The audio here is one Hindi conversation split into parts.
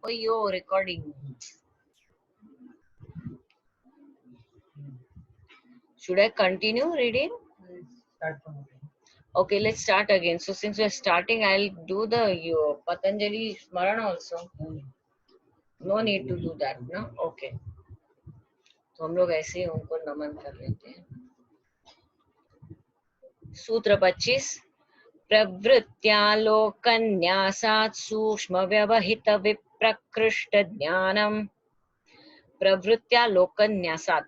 Oh, you're recording. Should I continue reading? Start from again. Okay, let's start again. So since we're starting, I'll do the Patanjali Smaran also. No need to do that, no? Okay. तो हम लोग ऐसे ही उनको नमन कर लेते हैं. सूत्र 25. प्रवृत्त्यालोकन्यासात् सूक्ष्म व्यवहित विप्रकृष्ट ज्ञानम. प्रवृत्त्यालोकन्यासात्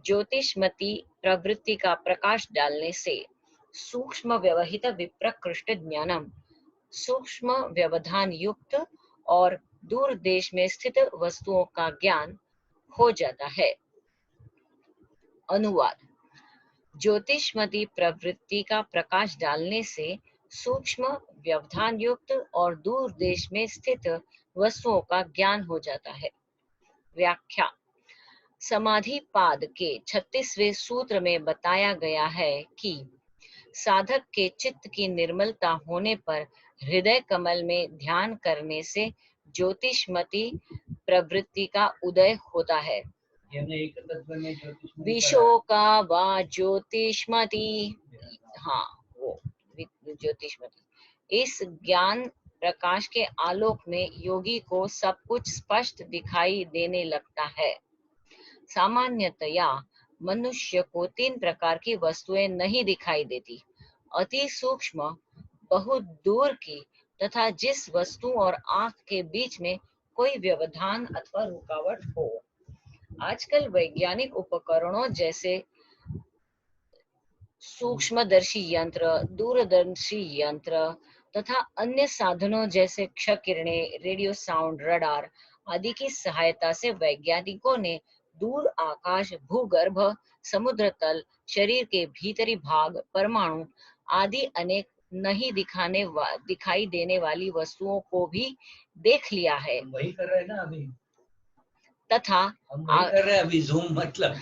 ज्योतिषमती प्रवृत्ति का प्रकाश डालने से सूक्ष्म व्यवहित विप्रकृष्ट ज्ञानम सूक्ष्म व्यवधान युक्त और दूर देश में स्थित वस्तुओं का ज्ञान हो जाता है. अनुवाद. ज्योतिषमती प्रवृत्ति का प्रकाश डालने से सूक्ष्म व्यवधान युक्त और दूर देश में स्थित वस्तुओं का ज्ञान हो जाता है. व्याख्या. समाधि पाद के 36वें सूत्र में बताया गया है कि साधक के चित्त की निर्मलता होने पर हृदय कमल में ध्यान करने से ज्योतिषमती प्रवृत्ति का उदय होता है. विशोका वा ज्योतिषमती. हाँ, वो ज्योतिषमती. इस ज्ञान प्रकाश के आलोक में योगी को सब कुछ स्पष्ट दिखाई देने लगता है. सामान्यतया मनुष्य को 3 प्रकार की वस्तुएं नहीं दिखाई देती. अति सूक्ष्म, बहुत दूर की तथा जिस वस्तु और आंख के बीच में कोई व्यवधान अथवा रुकावट हो. आजकल वैज्ञानिक उपकरणों जैसे सूक्ष्मदर्शी यंत्र, दूरदर्शी यंत्र तथा अन्य साधनों जैसे क्ष किरणें, रेडियो साउंड, रडार आदि की सहायता से वैज्ञानिकों ने दूर आकाश, भूगर्भ, समुद्र तल, शरीर के भीतरी भाग, परमाणु आदि अनेक नहीं दिखाई देने वाली वस्तुओं को भी देख लिया है. वही कर रहे हैं ना अभी. तथा हम वही कर रहे हैं अभी. जूम मतलब.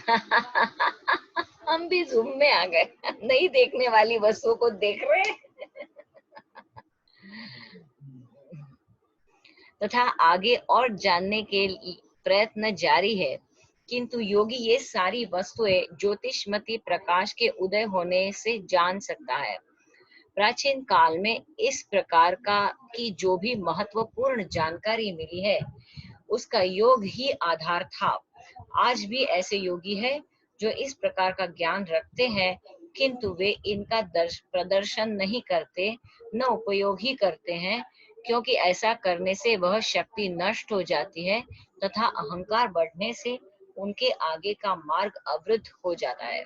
हम भी जूम में आ गए. नहीं देखने वाली वस्तुओं को देख रहे हैं. तथा आगे और जानने के प्रयत्न जारी है. किंतु योगी ये सारी वस्तुएं ज्योतिषमती प्रकाश के उदय होने से जान सकता है. प्राचीन काल में इस प्रकार की जो भी महत्वपूर्ण जानकारी मिली है उसका योग ही आधार था. आज भी ऐसे योगी है जो इस प्रकार का ज्ञान रखते हैं, किंतु वे इनका प्रदर्शन नहीं करते, न उपयोग ही करते हैं, क्योंकि ऐसा करने से वह शक्ति नष्ट हो जाती है तथा अहंकार बढ़ने से उनके आगे का मार्ग अवरुद्ध हो जाता है.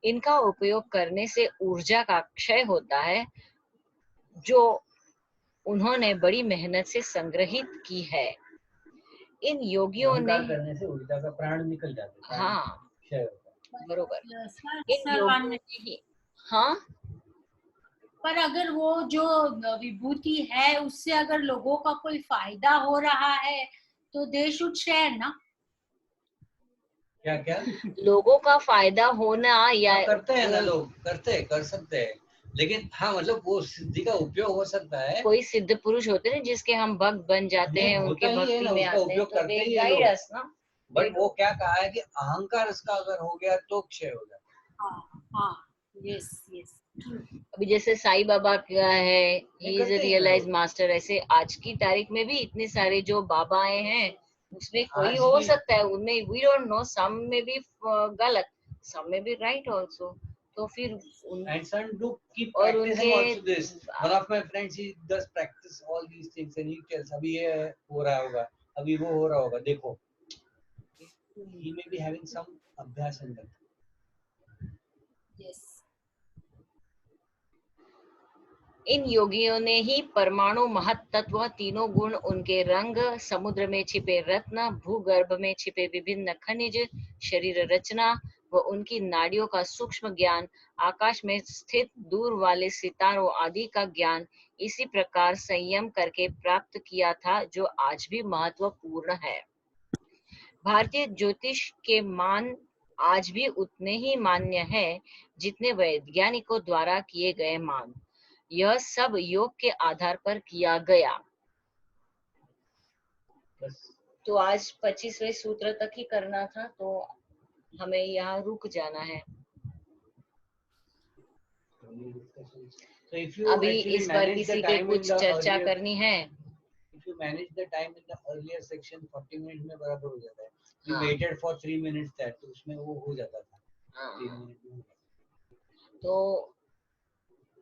इनका उपयोग करने से ऊर्जा का क्षय होता है जो उन्होंने बड़ी मेहनत से संग्रहित की है. इन योगियों ने करने से ऊर्जा का प्राण निकल जाता है. हाँ, बरोबर. इन सर योगियों ने ही. हाँ, पर अगर वो जो विभूति है उससे अगर लोगों का कोई फायदा हो रहा है तो दे शुड शेयर ना. क्या क्या लोगों का फायदा होना या करते हैं ना लोग. कर सकते हैं, लेकिन हाँ मतलब वो सिद्धि का उपयोग हो सकता है. कोई सिद्ध पुरुष होते हैं जिसके हम भक्त बन जाते हैं, उनके भक्ति में आते हैं, तो they guide us ना. बट वो क्या कहा है कि अहंकार इसका अगर हो गया तो क्षय हो जाता है. हाँ, यस यस. अभी जैसे साईं बाबा का है, ही इज करते अ हैं रियलाइज्ड लोग. मास्टर. ऐसे आज की तारीख में भी इतने सारे जो बाबाएं हैं उसमें कोई आज हो भी- सकता है, उनमें वी डोंट नो, सम में भी गलत, सम में भी राइट आल्सो. तो फिर And some do keep और practicing उनके also this. One of my friends, he does practice all these things and he tells अभी ये हो रहा होगा, अभी वो हो रहा होगा, देखो. He may be having some अभ्यास अंदर. यस. इन योगियों ने ही परमाणु, महत्तत्व, तीनों गुण, उनके रंग, समुद्र में छिपे रत्न, भूगर्भ में छिपे विभिन्न खनिज, शरीर रचना व उनकी नाड़ियों का सूक्ष्म ज्ञान, आकाश में स्थित दूर वाले सितारों आदि का ज्ञान इसी प्रकार संयम करके प्राप्त किया था, जो आज भी महत्वपूर्ण है. भारतीय ज्योतिष के मान आज भी उतने ही मान्य है जितने वैज्ञानिकों द्वारा किए गए मान. यह सब योग के आधार पर किया गया. बस तो आज 25वें सूत्र तक ही करना था, तो हमें यहाँ रुक जाना है। So if you अभी actually इस बार manage the किसी के time in कुछ the चर्चा earlier, करनी है? if you manage the time in the earlier section 40 minutes में बराबर हो जाता है. We हाँ, waited for 3 minutes that, तो उसमें वो हो जाता था 3 हाँ। मिनट में. तो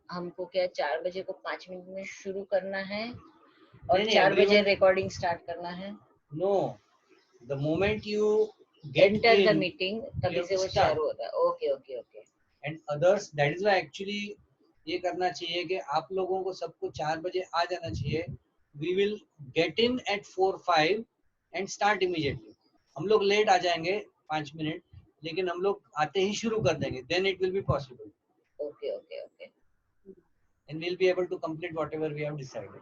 हमको क्या 4 बजे को 5 मिनट में शुरू करना है और नहीं, 4 बजे everyone, रिकॉर्डिंग स्टार्ट करना है? no, the moment you get enter the in, meeting you तभी have से to वो start. शुरू होता है। Okay okay okay. And others, that is why actually ये करना चाहिए कि आप लोगों को सबको 4 बजे आ जाना चाहिए. We will get in at 4-5 and start immediately. हम लोग लेट आ जाएंगे 5 मिनट, लेकिन हम लोग आते ही शुरू कर देंगे. Then it will be possible. Okay okay okay. And we'll be able to complete whatever we have decided.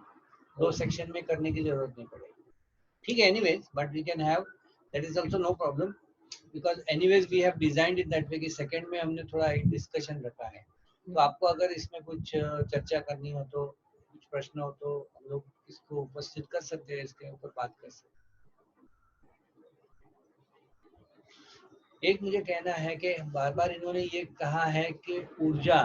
2 section में करने की जरूरत नहीं पड़ेगी. ठीक है, anyways, but we can have, that is also no problem, because anyways we have designed it that way कि सेकंड में हमने थोड़ा एक डिस्कशन रखा है. तो आपको अगर इसमें कुछ चर्चा करनी हो, तो कुछ प्रश्न हो, तो हम लोग इसको उपस्थित कर सकते हैं, इसके ऊपर बात कर सकते हैं. एक मुझे कहना है कि बार बार इन्होंने ये कहा है कि ऊर्जा,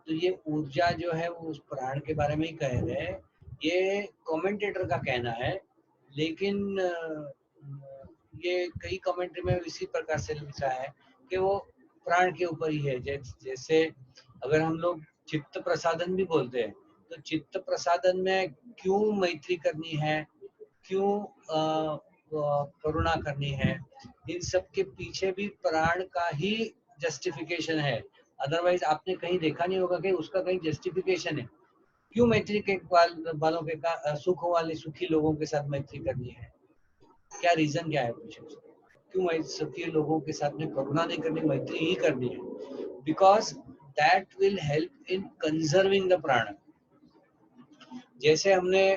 तो ये ऊर्जा जो है वो उस प्राण के बारे में ही कह रहे हैं. ये कमेंटेटर का कहना है, लेकिन ये कई कमेंट्री में इसी प्रकार से लिखा है कि वो प्राण के ऊपर ही है. जैसे अगर हम लोग चित्त प्रसादन भी बोलते हैं, तो चित्त प्रसादन में क्यों मैत्री करनी है, क्यों करुणा करनी है, इन सब के पीछे भी प्राण का ही जस्टिफिकेशन है. अदरवाइज आपने कहीं देखा नहीं होगा कि उसका कहीं जस्टिफिकेशन है. क्यों मैत्री के वालों के सुख वाले सुखी लोगों के साथ मैत्री करनी है, क्या रीजन क्या है पीछे? क्यों सुखी लोगों के साथ में करुणा नहीं करनी, मैत्री ही करनी है? Because that will help in conserving the प्राण. जैसे हमने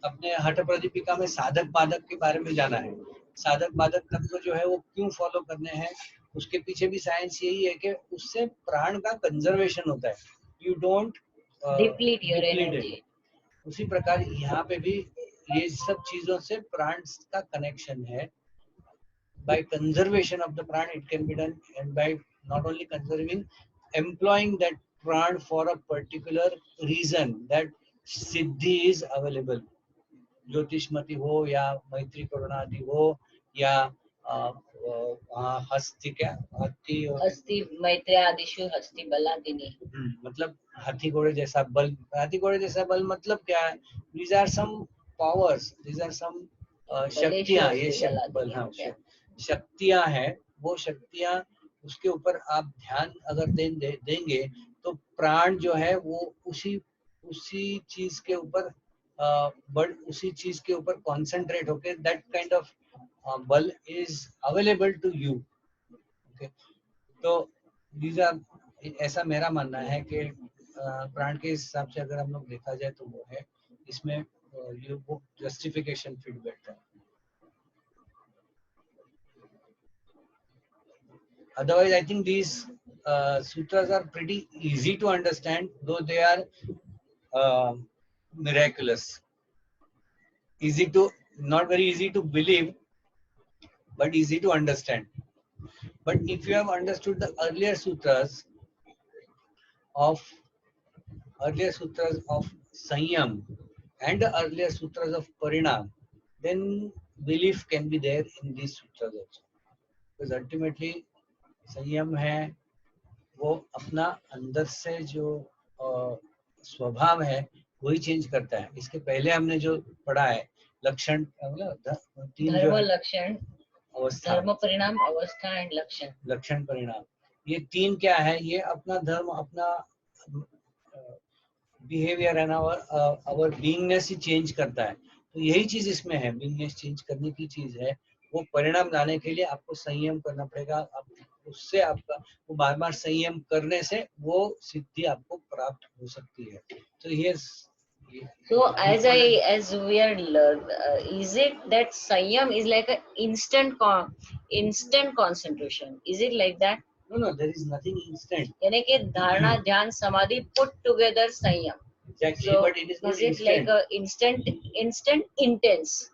अपने हठ प्रदीपिका में साधक बाधक के बारे में जाना है. साधक बाधक तत्व जो है वो क्यों फॉलो करने हैं, उसके पीछे भी साइंस यही है कि उससे प्राण का कंजर्वेशन होता है. You don't deplete your deplete energy. It. उसी प्रकार यहाँ पे भी ये सब चीजों से प्राण का कनेक्शन है. By conservation of the pran it can be done, and by not only conserving, employing that pran for a particular reason, that siddhi is available. ज्योतिषमति हो या मैत्री करुणादि हो या हस्ति क्या हस्ति हस्ति मैत्र्यादिषु हस्ति बलादिनी। मतलब हाथी घोड़े जैसा बल. हाथी घोड़े जैसा बल मतलब क्या है? These are some powers, these are some शक्तियां. ये बल, हाँ, शक्तियां हैं. वो शक्तियां, उसके ऊपर आप ध्यान अगर देंगे तो प्राण जो है वो उसी चीज के ऊपर उसी चीज के ऊपर कॉन्सेंट्रेट होके दैट काइंड ऑफ बल is available to you. Okay, तो these are, ऐसा मेरा मानना है कि प्राण के हिसाब से अगर हम लोग देखा जाए तो वो है. इसमें ये वो जस्टिफिकेशन फिट बैठता है. Otherwise, I think these sutras are pretty easy to understand, though they are miraculous. Not very easy to believe, but easy to understand. But if you have understood the earlier sutras of Sanyam and the earlier sutras of Parinam, then belief can be there in these sutras also. Because ultimately, संयम है वो अपना अंदर से जो स्वभाव है वही चेंज करता है. इसके पहले हमने जो पढ़ा है लक्षण, तीन जो धर्म है, लक्षण, अवस्था, धर्म परिणाम, अवस्था एंड लक्षण. लक्षण परिणाम, ये तीन क्या है? ये अपना धर्म, अपना बिहेवियर एंड आवर बीइंगनेस ही चेंज करता है. तो यही चीज इसमें है, बीइंगनेस चेंज करने की चीज है. वो परिणाम लाने के लिए आपको संयम करना पड़ेगा. उससे आपका वो बार बार संयम करने से वो सिद्धि आपको प्राप्त हो सकती है. तो ये So as we are is it that Sanyam is like a instant concentration? Is it like that? No, there is nothing instant. यानी कि धारणा ध्यान समाधि put together संयम. Exactly, So but it is not is it like instant. a instant intense?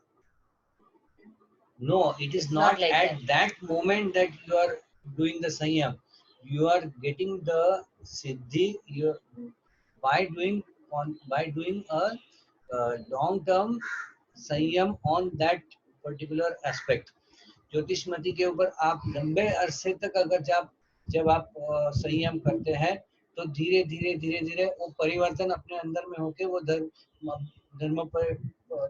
No, it is It's not not like at that. that moment that you are doing the Sanyam. You are getting the Siddhi by doing a long term Sanyam on that particular aspect. ज्योतिषमति के ऊपर आप लंबे अरसे तक अगर जब आप संयम करते हैं तो धीरे धीरे धीरे धीरे वो परिवर्तन अपने अंदर में होके वो धर्म Dharma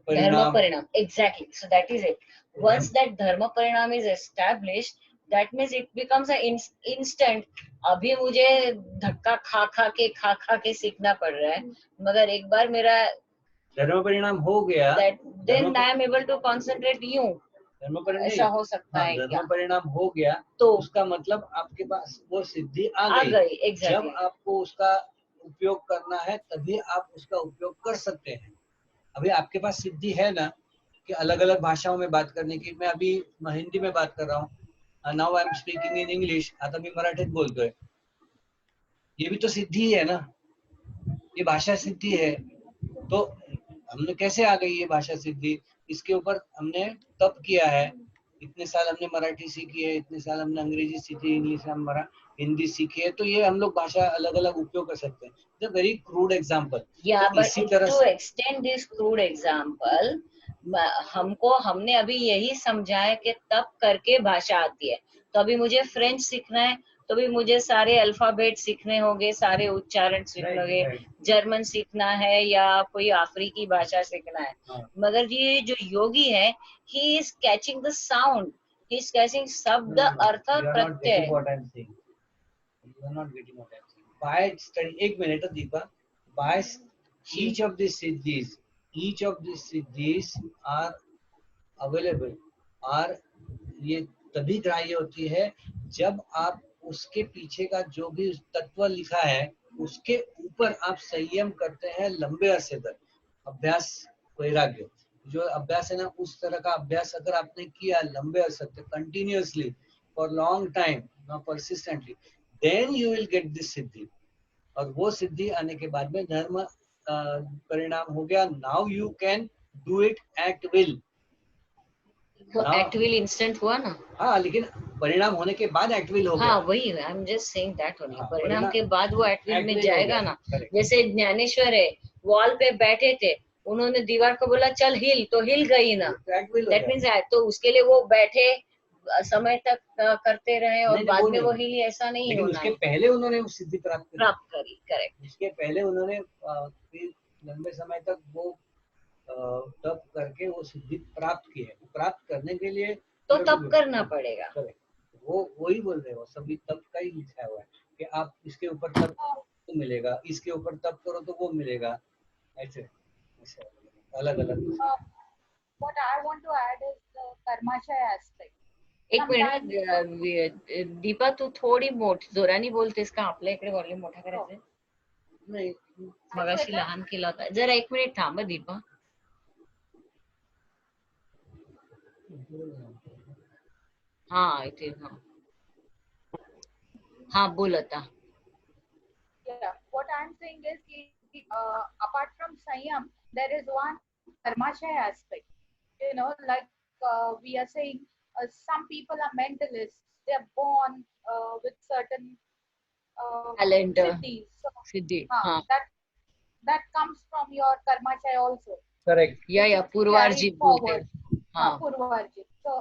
परिणाम parinam, exactly. So that is it. Once that dharma parinam is established, that means it becomes a instant. अभी मुझे धक्का खा के सीखना पड़ रहा है, मगर एक बार मेरा धर्म परिणाम हो गया, that then I am able to concentrate यूं धर्म परिणाम ऐसा हो सकता हाँ, है क्या? धर्म परिणाम हो गया तो उसका मतलब आपके पास वो सिद्धि आ आ गई। गई, exactly. जब आपको उसका उपयोग करना है तभी आप उसका उपयोग कर सकते हैं। अभी आपके पास सिद्धि है ना कि अलग अलग भाषाओं में बात करने की। मैं अभी हिंदी में बात कर रहा हूँ, now I am speaking in English, आता मी मराठीत बोलतोय, ये भी तो सिद्धि है ना, ये भाषा सिद्धि है। तो हमने कैसे आ गई ये भाषा सिद्धि? इसके ऊपर हमने तप किया है, इतने साल हमने मराठी सीखी है, इतने साल हमने अंग्रेजी सीखी, इंग्लिश हमारा हिंदी सीखी है, तो ये हम लोग भाषा अलग अलग उपयोग कर सकते हैं। Very crude example. Yeah, but इसी तरह to से extend this crude example, हमने अभी यही समझा है कि तब करके भाषा आती है। तो अभी मुझे फ्रेंच सीखना है तो भी मुझे सारे अल्फाबेट सीखने होंगे, सारे उच्चारण सीखने होंगे। जर्मन सीखना है या कोई अफ्रीकी भाषा सीखना है, मगर ये जो योगी है, he is catching the sound, he is catching शब्द अर्थ प्रत्यय। by study, एक minute Deepa, by each of these siddhis are available, और ये तभी ग्राह्य होती है जब आप उसके पीछे का जो भी तत्व लिखा है उसके ऊपर आप संयम करते हैं लंबे अरसे तक। अभ्यास वैराग्य जो अभ्यास है ना, उस तरह का अभ्यास अगर आपने किया लंबे अरसे तक continuously for long time, persistently, then you will get this siddhi. और वो सिद्धि आने के बाद में धर्म परिणाम हो गया। Now you can do it at will. तो एट विल इंस्टेंट हुआ ना? हाँ, लेकिन परिणाम होने के बाद एट विल हो गया। हाँ, वही I am just saying that only. हाँ, परिणाम के बाद वो एट विल में जाएगा ना। Correct. जैसे ज्ञानेश्वर है, वॉल पे बैठे थे, उन्होंने दीवार को बोला चल हिल, तो हिल गई ना। दैट मीन्स तो उसके लिए वो बैठे समय तक करते रहे और नहीं, बाद वो में वो नहीं। हिली, ऐसा नहीं लेकिन होना उसके है। पहले उन्होंने वो सिद्धि प्राप्त करी, करेक्ट। उसके पहले उन्होंने फिर लंबे समय तक वो तप करके वो सिद्धि प्राप्त की है। प्राप्त करने के लिए तो तप करना पड़ेगा। वो वही बोल रहे हो, सभी तप का ही लिखा हुआ है कि आप इसके ऊपर तप तो मिलेगा, इसके ऊपर तप करो तो वो मिलेगा, ऐसे अलग अलग। What I want to add is the कर्माशय aspect. एक मिनिट दीपा, तू थोडी जोराने बोलतेस का? आपल्या इकडे वॉल्यूम मोठा करायचा नाही, मगाशी लहान केला होता। जरा एक मिनिट थांब दीपा। हाँ इथे हाँ बोल आता। Yeah, what I'm saying is apart from Sanyam, there is one Karmashaya aspect. You know, like we are saying, some people are mentalists. They are born with certain Talent, siddhis. So, सिद्धि, हाँ, that comes from your Karmashaya also. Correct. या पूर्वार्जित बोलते हैं। हाँ, पूर्वार्जित. So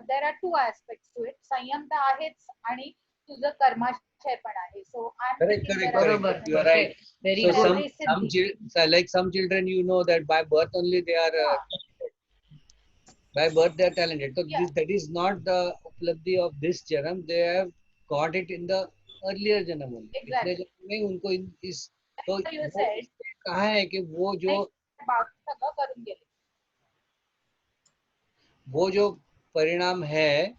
there are two aspects to it. संयम तर आहेच आणि तुझं कर्माशय पण आहे. So I'm thinking there are बरोबर, you are right. very So good. some children, you know, that by birth only they are by birth they are talented. So that is not the उपलब्धि of this janam. They have got it in the earlier janam only. Exactly. पिछले जन्म में उनको इस तो So you said कहा है कि वो जो परिणाम है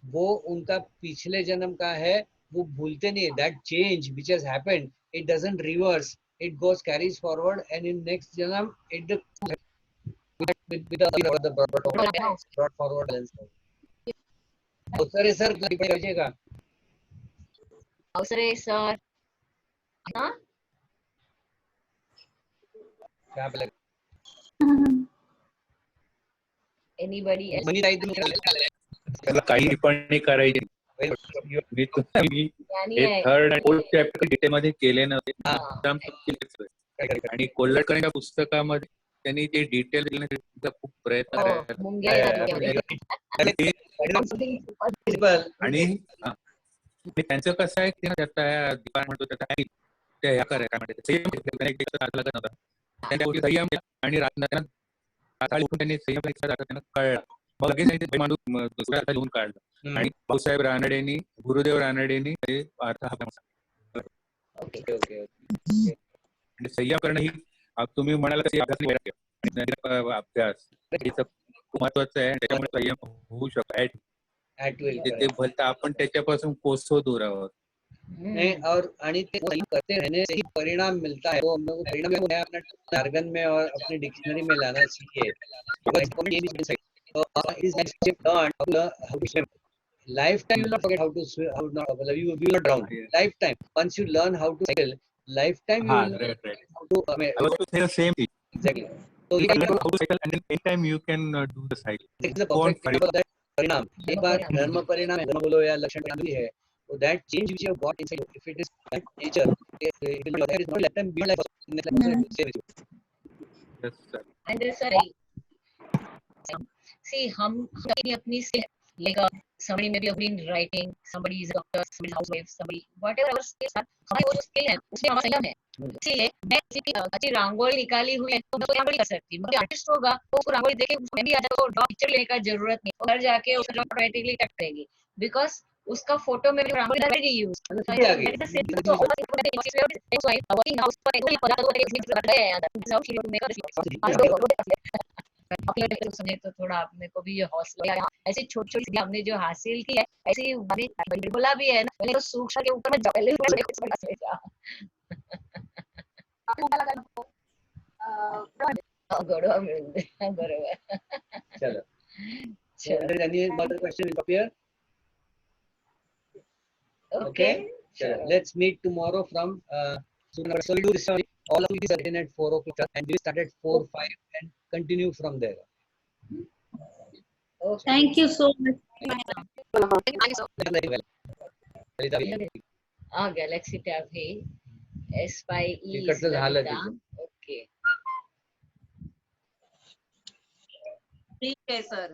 वो उनका पिछले जन्म का है, वो भूलते नहीं है। That change which has happened, it doesn't reverse, it goes carries forward and in next janma it with the brought forward balance. सर कीजिएगा। अवसरे सर, हाँ Fabulous. Anybody else? मनी ताई तुम्ही त्याला काही टिप्पणी करायची. Very good. मी तुम्ही ज्ञानी हे आहे. थर्ड आणि फोर्थ चॅप्टर डिटेल मध्ये केले नव्हते. हा. आणि कोल्हटकरांच्या पुस्तकामध्ये त्यांनी जे डिटेल दिले त्याचा खूप प्रयत्न हो, केला. मुंग्या येतात मुंग्या. Principal. आणि त्यांचं कसं आहे की त्याचा डिपार्टमेंट होता त्या ह्या काय म्हणतात संयम लागत नव्हता. त्यांच्या गोष्टी संयम आणि रात्री उठून त्यांनी संयम त्यांना कळला. मग लगेच मांडून दुसऱ्या हातात लिहून काढलं. आणि भाऊसाहेब रानडेंनी गुरुदेव रानडेंनी ते अर्थ ओके ओके. म्हणजे संयम करणं ही तुम्ही म्हणाल अभ्यास खूप महत्वाचं आहे. त्याच्यामुळे संयम होऊ शकतो. ते भलतं आपण त्याच्यापासून कोसो दूर आहोत. नहीं, और आणि ते करते रहने से ही परिणाम मिलता है. वो हम लोग परिणाम को नया अपना jargon में और अपनी डिक्शनरी में लाना चाहिए. Lifetime you will not forget how to swim, how not, you will not drown. Lifetime. Once you learn how to cycle, lifetime you will learn how to. I was to say the same thing. Exactly. So you can learn how to cycle, and then anytime you can do the cycle. This is the perfect example of that परिणाम. एक बार धर्म परिणाम है, धर्म बोलो या लक्षण परिणाम भी है. So that change which you have got inside, if it is that nature, it will be not lifetime beyond life. Next life also stay with you. Yes, sir. And sir, see, हम अपनी skill, like somebody may be in writing, somebody is a doctor, somebody is a housewife, somebody whatever our skills are, हमारी वो जो skill है उसमें हमारा संयम है. इसीलिए मैं किसी की अच्छी रंगोली निकाली हुई है तो मैं तो रंगोली कर सकती. मगर आर्टिस्ट होगा वो उसको रंगोली देखे उसमें भी आ जाए तो ड्रॉ पिक्चर लेने का जरूरत नहीं. वो घर जाके उसको ड्रॉ ऑटोमेटिकली कट करेगी बिकॉज उसका फोटो में भी रंगोली ऑलरेडी यूज. सुने तो थोड़ा अपने को भी ये हौसला, ऐसी छोटी छोटी चीजें हमने जो हासिल की है ऐसी बोला भी है ना, पहले तो सूक्ष्म के ऊपर में बरोबर. चलो. Any other question will appear? Okay. Chalo. Let's meet tomorrow from. So we do this all of these are at 4 o'clock and we start at 4:05 and continue from there. Okay. Thank you so much. Very well. Galaxy tab हे S5E तिकडचं झालं तिचं. ओके ठीक आहे सर.